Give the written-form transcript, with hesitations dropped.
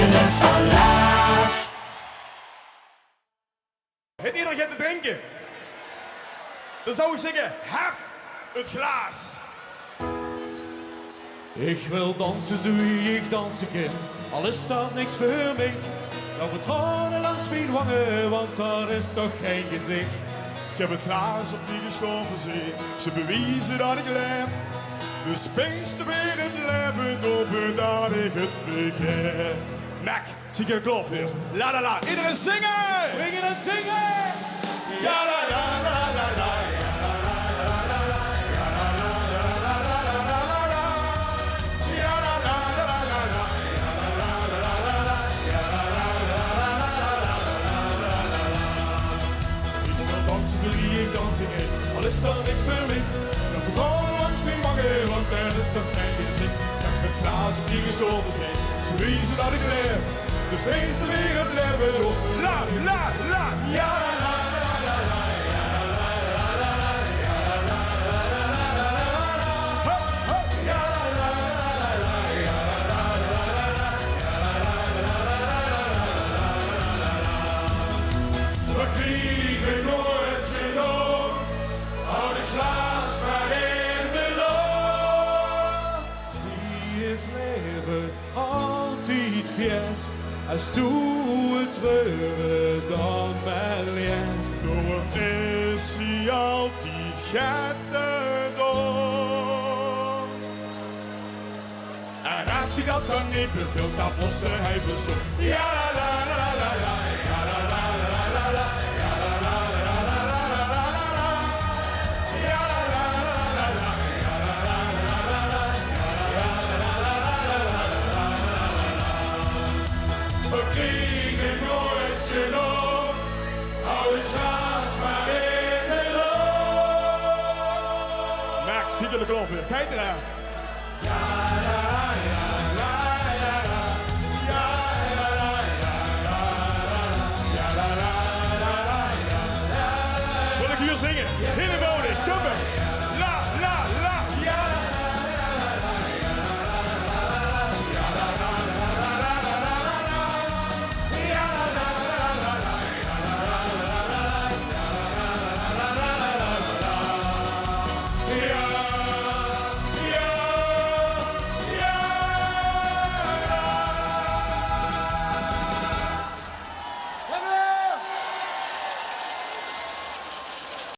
Pillen van Love. Het iedereen gaat te drinken? Dan zou ik zeggen, hef het glaas. Ik wil dansen zo wie ik dansen kan, al is dat niks voor mij. Dan moet tranen langs mijn wangen, want dat is toch geen gezicht. Ik heb het glaas op die gestorven zee, ze bewijzen dat ik leef. Dus feesten weer het leven over dat ik het begrijp. Mac, zie je een klop weer. La la la, iedereen zingen! Zingen en zingen! Ja la la la la la. Dancing in, al is dat niks voor mij. Dan moet gewoon langs mijn wangen, want er is toch geen gezicht. Ik heb het glaas op die gestorven zijn, ze weten dat ik leef. Dus feesten weer het leven door. La la la, ja la la la la. We kriegen nooit zin op, hou het glas maar in de loop. Die is leven altijd vers, als toe het treuren dan wel yes. Door is hij altijd door. En als hij dat dan niet beveelt, dan moet ze hij bezoek. Ja la la la la la, ja la la la la la, ja la la la la la la la la, ja la la la la la, ja la la la la la, ja la la la la la la. We kriegen nooit zin op, hou het glas maar in de loop. Max, zie je de klop weer. Kijk eraan.